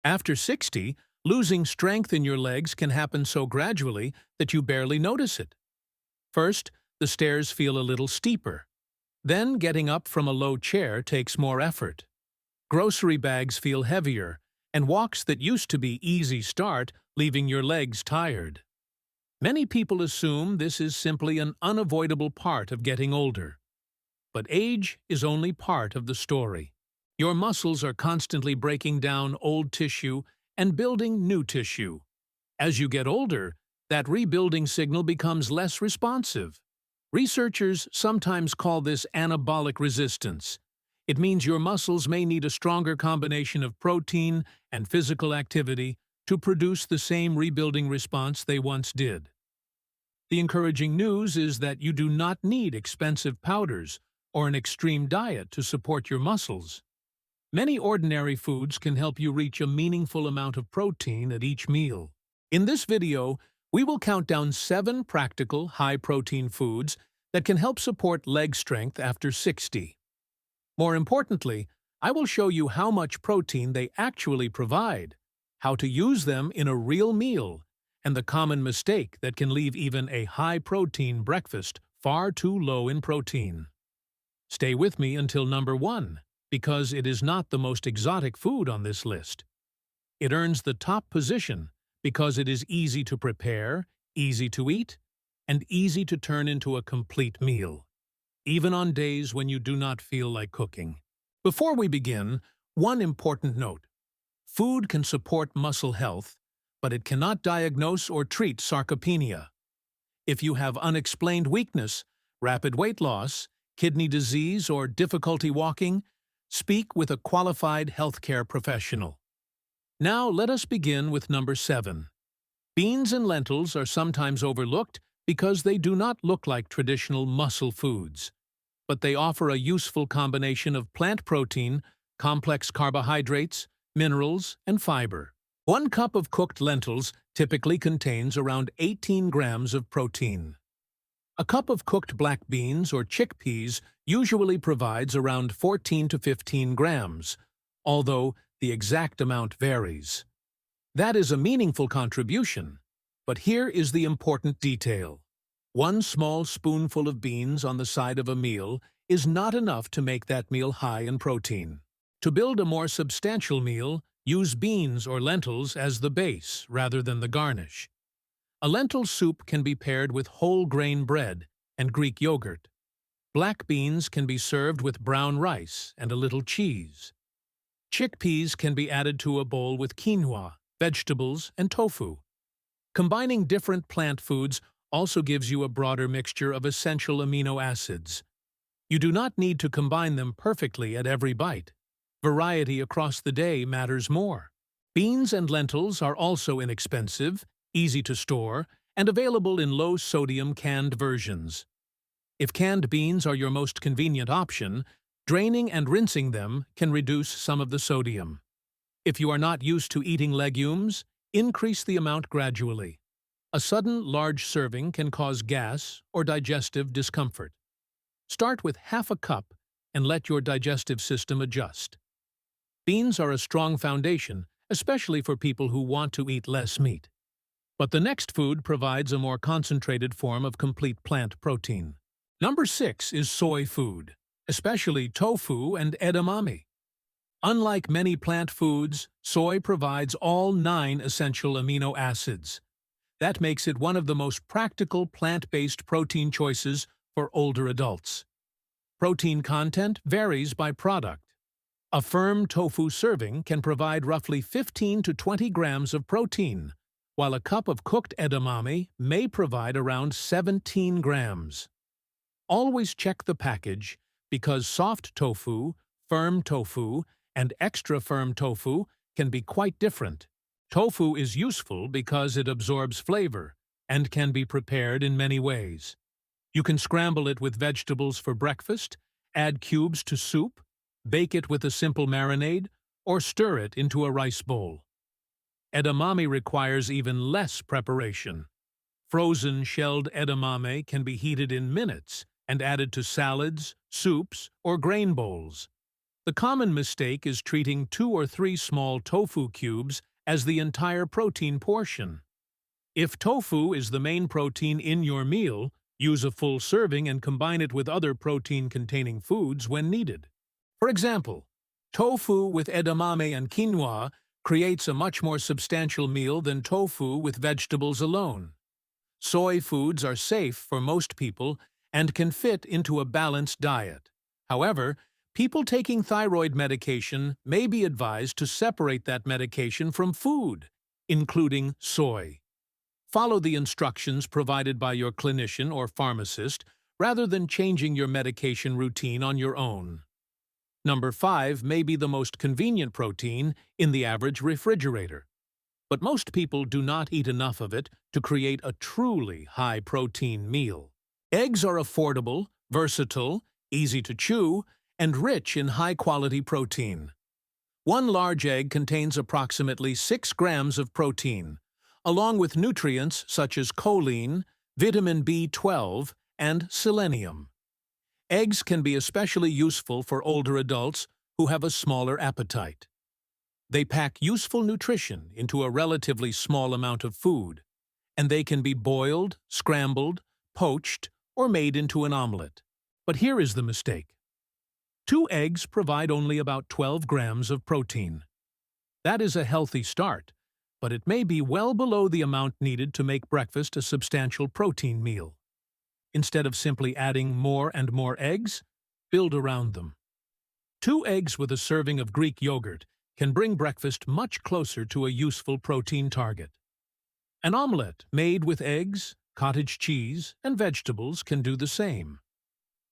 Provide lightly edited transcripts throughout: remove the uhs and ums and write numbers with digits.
After 60, losing strength in your legs can happen so gradually that you barely notice it. First, the stairs feel a little steeper. Then, getting up from a low chair takes more effort. Grocery bags feel heavier, and walks that used to be easy start, leaving your legs tired. Many people assume this is simply an unavoidable part of getting older. But age is only part of the story. Your muscles are constantly breaking down old tissue and building new tissue. As you get older, that rebuilding signal becomes less responsive. Researchers sometimes call this anabolic resistance. It means your muscles may need a stronger combination of protein and physical activity to produce the same rebuilding response they once did. The encouraging news is that you do not need expensive powders or an extreme diet to support your muscles. Many ordinary foods can help you reach a meaningful amount of protein at each meal. In this video, we will count down 7 practical, high-protein foods that can help support leg strength after 60. More importantly, I will show you how much protein they actually provide, how to use them in a real meal, and the common mistake that can leave even a high-protein breakfast far too low in protein. Stay with me until number 1, because it is not the most exotic food on this list. It earns the top position because it is easy to prepare, easy to eat, and easy to turn into a complete meal, even on days when you do not feel like cooking. Before we begin, one important note. Food can support muscle health, but it cannot diagnose or treat sarcopenia. If you have unexplained weakness, rapid weight loss, kidney disease, or difficulty walking, speak with a qualified healthcare professional. Now let us begin with number 7. Beans and lentils are sometimes overlooked because they do not look like traditional muscle foods, but they offer a useful combination of plant protein, complex carbohydrates, minerals, and fiber. 1 cup of cooked lentils typically contains around 18 grams of protein. A cup of cooked black beans or chickpeas usually provides around 14 to 15 grams, although the exact amount varies. That is a meaningful contribution, but here is the important detail. 1 small spoonful of beans on the side of a meal is not enough to make that meal high in protein. To build a more substantial meal, use beans or lentils as the base rather than the garnish. A lentil soup can be paired with whole grain bread and Greek yogurt. Black beans can be served with brown rice and a little cheese. Chickpeas can be added to a bowl with quinoa, vegetables, and tofu. Combining different plant foods also gives you a broader mixture of essential amino acids. You do not need to combine them perfectly at every bite. Variety across the day matters more. Beans and lentils are also inexpensive, easy to store, and available in low-sodium canned versions. If canned beans are your most convenient option, draining and rinsing them can reduce some of the sodium. If you are not used to eating legumes, increase the amount gradually. A sudden large serving can cause gas or digestive discomfort. Start with half a cup and let your digestive system adjust. Beans are a strong foundation, especially for people who want to eat less meat. But the next food provides a more concentrated form of complete plant protein. Number 6 is soy food, especially tofu and edamame. Unlike many plant foods, soy provides all 9 essential amino acids. That makes it one of the most practical plant-based protein choices for older adults. Protein content varies by product. A firm tofu serving can provide roughly 15 to 20 grams of protein, while a cup of cooked edamame may provide around 17 grams. Always check the package because soft tofu, firm tofu, and extra firm tofu can be quite different. Tofu is useful because it absorbs flavor and can be prepared in many ways. You can scramble it with vegetables for breakfast, add cubes to soup, bake it with a simple marinade, or stir it into a rice bowl. Edamame requires even less preparation. Frozen shelled edamame can be heated in minutes and added to salads, soups, or grain bowls. The common mistake is treating 2 or 3 small tofu cubes as the entire protein portion. If tofu is the main protein in your meal, use a full serving and combine it with other protein-containing foods when needed. For example, tofu with edamame and quinoa creates a much more substantial meal than tofu with vegetables alone. Soy foods are safe for most people and can fit into a balanced diet. However, people taking thyroid medication may be advised to separate that medication from food, including soy. Follow the instructions provided by your clinician or pharmacist rather than changing your medication routine on your own. Number 5 may be the most convenient protein in the average refrigerator, but most people do not eat enough of it to create a truly high-protein meal. Eggs are affordable, versatile, easy to chew, and rich in high-quality protein. One large egg contains approximately 6 grams of protein, along with nutrients such as choline, vitamin B12, and selenium. Eggs can be especially useful for older adults who have a smaller appetite. They pack useful nutrition into a relatively small amount of food, and they can be boiled, scrambled, poached, or made into an omelet. But here is the mistake. 2 eggs provide only about 12 grams of protein. That is a healthy start, but it may be well below the amount needed to make breakfast a substantial protein meal. Instead of simply adding more and more eggs, build around them. 2 eggs with a serving of Greek yogurt can bring breakfast much closer to a useful protein target. An omelette made with eggs, cottage cheese, and vegetables can do the same.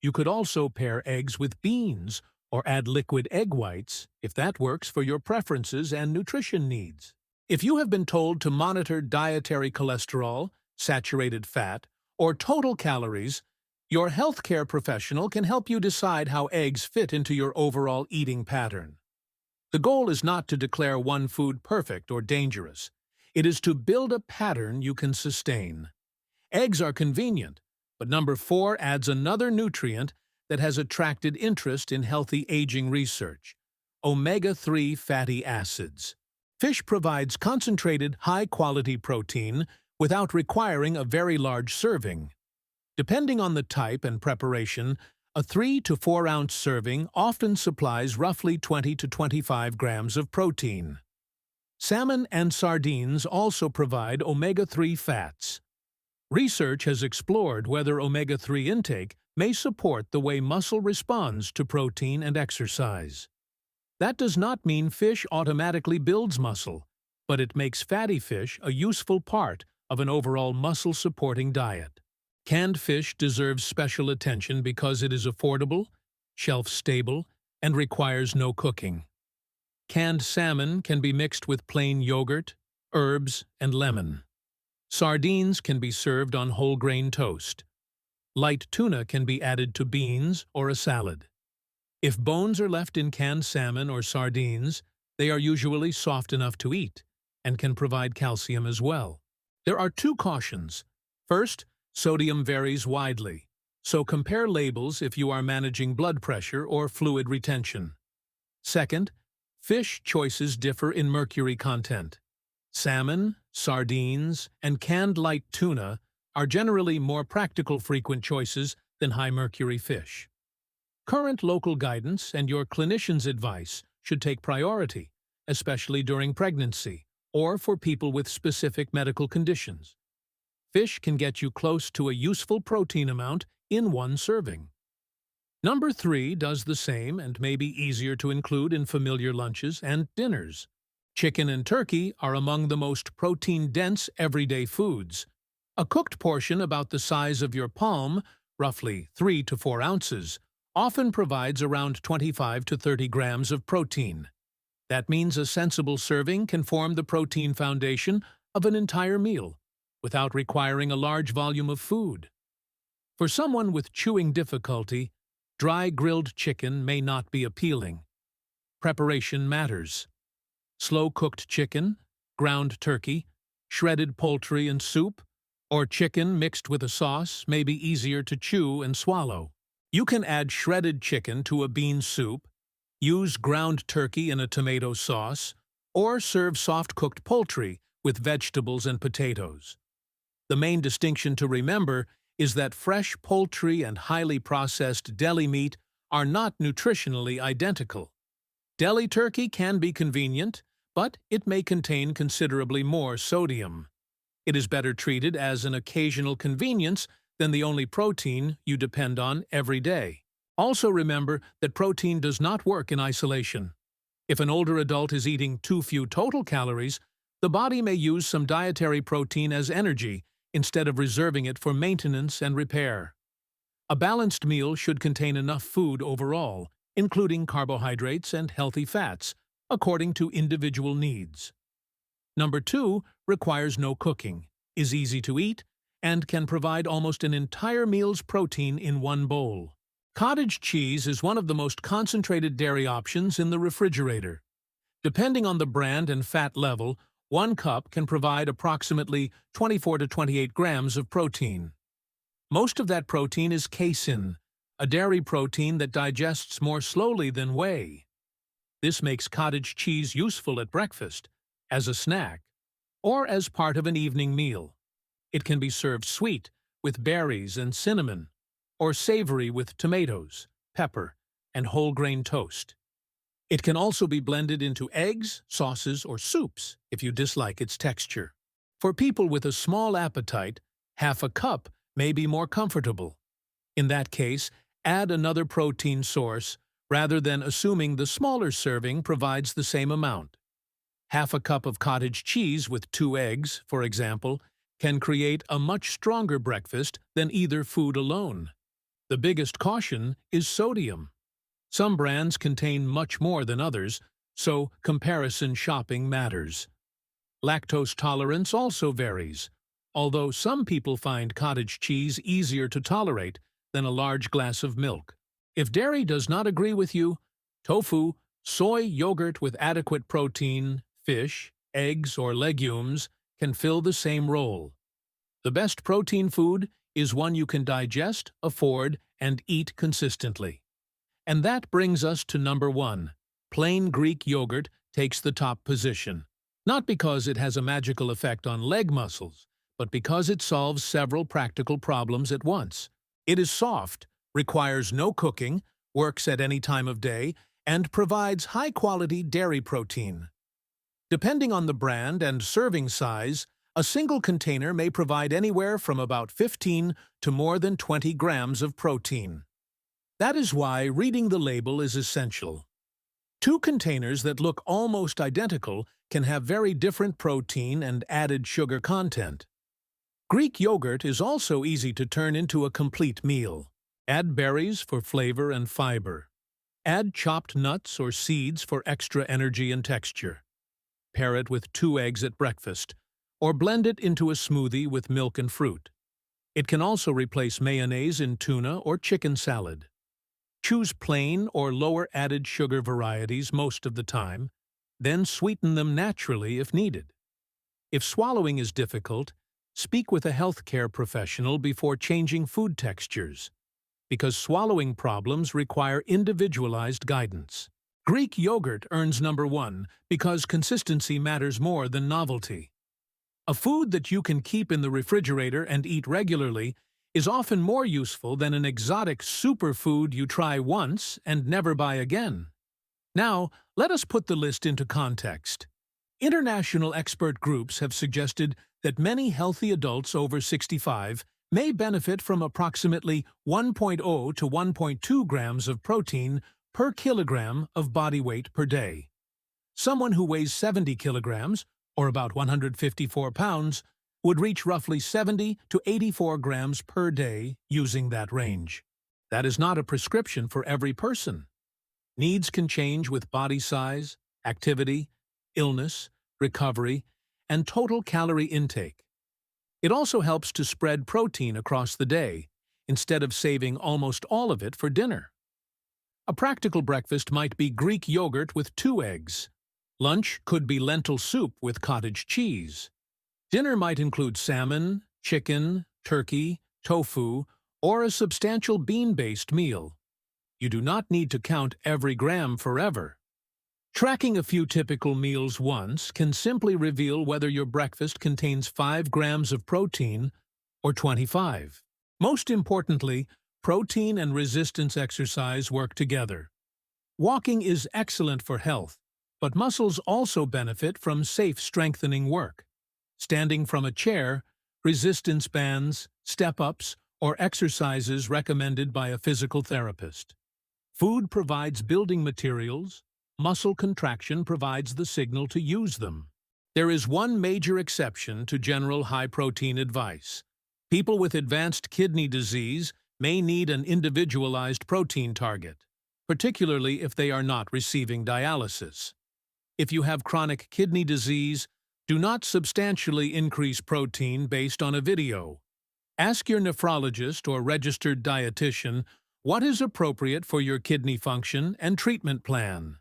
You could also pair eggs with beans or add liquid egg whites if that works for your preferences and nutrition needs. If you have been told to monitor dietary cholesterol, saturated fat, or total calories, your healthcare professional can help you decide how eggs fit into your overall eating pattern. The goal is not to declare one food perfect or dangerous. It is to build a pattern you can sustain. Eggs are convenient, but number 4 adds another nutrient that has attracted interest in healthy aging research: omega-3 fatty acids. Fish provides concentrated, high-quality protein without requiring a very large serving. Depending on the type and preparation, a 3 to 4 ounce serving often supplies roughly 20 to 25 grams of protein. Salmon and sardines also provide omega-3 fats. Research has explored whether omega-3 intake may support the way muscle responds to protein and exercise. That does not mean fish automatically builds muscle, but it makes fatty fish a useful part of an overall muscle-supporting diet. Canned fish deserves special attention because it is affordable, shelf-stable, and requires no cooking. Canned salmon can be mixed with plain yogurt, herbs, and lemon. Sardines can be served on whole-grain toast. Light tuna can be added to beans or a salad. If bones are left in canned salmon or sardines, they are usually soft enough to eat and can provide calcium as well. There are 2 cautions. First, sodium varies widely, so compare labels if you are managing blood pressure or fluid retention. Second, fish choices differ in mercury content. Salmon, sardines, and canned light tuna are generally more practical frequent choices than high-mercury fish. Current local guidance and your clinician's advice should take priority, especially during pregnancy or for people with specific medical conditions. Fish can get you close to a useful protein amount in one serving. Number 3 does the same and may be easier to include in familiar lunches and dinners. Chicken and turkey are among the most protein-dense everyday foods. A cooked portion about the size of your palm, roughly 3 to 4 ounces, often provides around 25 to 30 grams of protein. That means a sensible serving can form the protein foundation of an entire meal, without requiring a large volume of food. For someone with chewing difficulty, dry grilled chicken may not be appealing. Preparation matters. Slow-cooked chicken, ground turkey, shredded poultry and soup, or chicken mixed with a sauce may be easier to chew and swallow. You can add shredded chicken to a bean soup, Use ground turkey in a tomato sauce, or serve soft-cooked poultry with vegetables and potatoes. The main distinction to remember is that fresh poultry and highly processed deli meat are not nutritionally identical. Deli turkey can be convenient, but it may contain considerably more sodium. It is better treated as an occasional convenience than the only protein you depend on every day. Also remember that protein does not work in isolation. If an older adult is eating too few total calories, the body may use some dietary protein as energy instead of reserving it for maintenance and repair. A balanced meal should contain enough food overall, including carbohydrates and healthy fats, according to individual needs. Number 2 requires no cooking, is easy to eat, and can provide almost an entire meal's protein in one bowl. Cottage cheese is one of the most concentrated dairy options in the refrigerator. Depending on the brand and fat level, 1 cup can provide approximately 24 to 28 grams of protein. Most of that protein is casein, a dairy protein that digests more slowly than whey. This makes cottage cheese useful at breakfast, as a snack, or as part of an evening meal. It can be served sweet, with berries and cinnamon, or savory with tomatoes, pepper, and whole grain toast. It can also be blended into eggs, sauces, or soups if you dislike its texture. For people with a small appetite, half a cup may be more comfortable. In that case, add another protein source rather than assuming the smaller serving provides the same amount. Half a cup of cottage cheese with 2 eggs, for example, can create a much stronger breakfast than either food alone. The biggest caution is sodium. Some brands contain much more than others, so comparison shopping matters. Lactose tolerance also varies, although some people find cottage cheese easier to tolerate than a large glass of milk. If dairy does not agree with you, tofu, soy yogurt with adequate protein, fish, eggs, or legumes can fill the same role. The best protein food is one you can digest, afford, and eat consistently. And that brings us to number 1. Plain Greek yogurt takes the top position. Not because it has a magical effect on leg muscles, but because it solves several practical problems at once. It is soft, requires no cooking, works at any time of day, and provides high-quality dairy protein. Depending on the brand and serving size, a single container may provide anywhere from about 15 to more than 20 grams of protein. That is why reading the label is essential. 2 containers that look almost identical can have very different protein and added sugar content. Greek yogurt is also easy to turn into a complete meal. Add berries for flavor and fiber. Add chopped nuts or seeds for extra energy and texture. Pair it with 2 eggs at breakfast, or blend it into a smoothie with milk and fruit. It can also replace mayonnaise in tuna or chicken salad. Choose plain or lower added sugar varieties most of the time, then sweeten them naturally if needed. If swallowing is difficult, speak with a healthcare professional before changing food textures, because swallowing problems require individualized guidance. Greek yogurt earns number 1 because consistency matters more than novelty. A food that you can keep in the refrigerator and eat regularly is often more useful than an exotic superfood you try once and never buy again. Now, let us put the list into context. International expert groups have suggested that many healthy adults over 65 may benefit from approximately 1.0 to 1.2 grams of protein per kilogram of body weight per day. Someone who weighs 70 kilograms, or about 154 pounds, would reach roughly 70 to 84 grams per day using that range. That is not a prescription for every person. Needs can change with body size, activity, illness, recovery, and total calorie intake. It also helps to spread protein across the day, instead of saving almost all of it for dinner. A practical breakfast might be Greek yogurt with 2 eggs. Lunch could be lentil soup with cottage cheese. Dinner might include salmon, chicken, turkey, tofu, or a substantial bean-based meal. You do not need to count every gram forever. Tracking a few typical meals once can simply reveal whether your breakfast contains 5 grams of protein or 25. Most importantly, protein and resistance exercise work together. Walking is excellent for health, but muscles also benefit from safe strengthening work. Standing from a chair, resistance bands, step-ups, or exercises recommended by a physical therapist. Food provides building materials, muscle contraction provides the signal to use them. There is one major exception to general high-protein advice. People with advanced kidney disease may need an individualized protein target, particularly if they are not receiving dialysis. If you have chronic kidney disease, do not substantially increase protein based on a video. Ask your nephrologist or registered dietitian what is appropriate for your kidney function and treatment plan.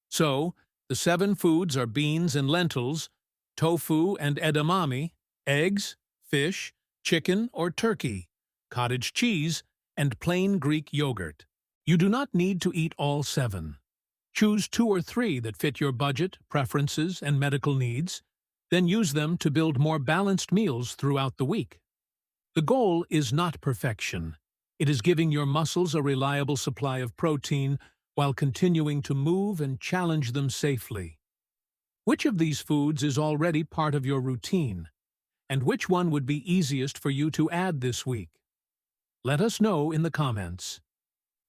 So, the 7 foods are beans and lentils, tofu and edamame, eggs, fish, chicken or turkey, cottage cheese, and plain Greek yogurt. You do not need to eat all 7. Choose 2 or 3 that fit your budget, preferences, and medical needs, then use them to build more balanced meals throughout the week. The goal is not perfection. It is giving your muscles a reliable supply of protein while continuing to move and challenge them safely. Which of these foods is already part of your routine, and which one would be easiest for you to add this week? Let us know in the comments.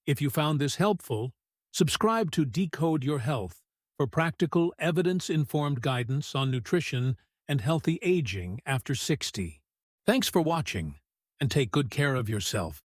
If you found this helpful, subscribe to Decode Your Health for practical, evidence-informed guidance on nutrition and healthy aging after 60. Thanks for watching, and take good care of yourself.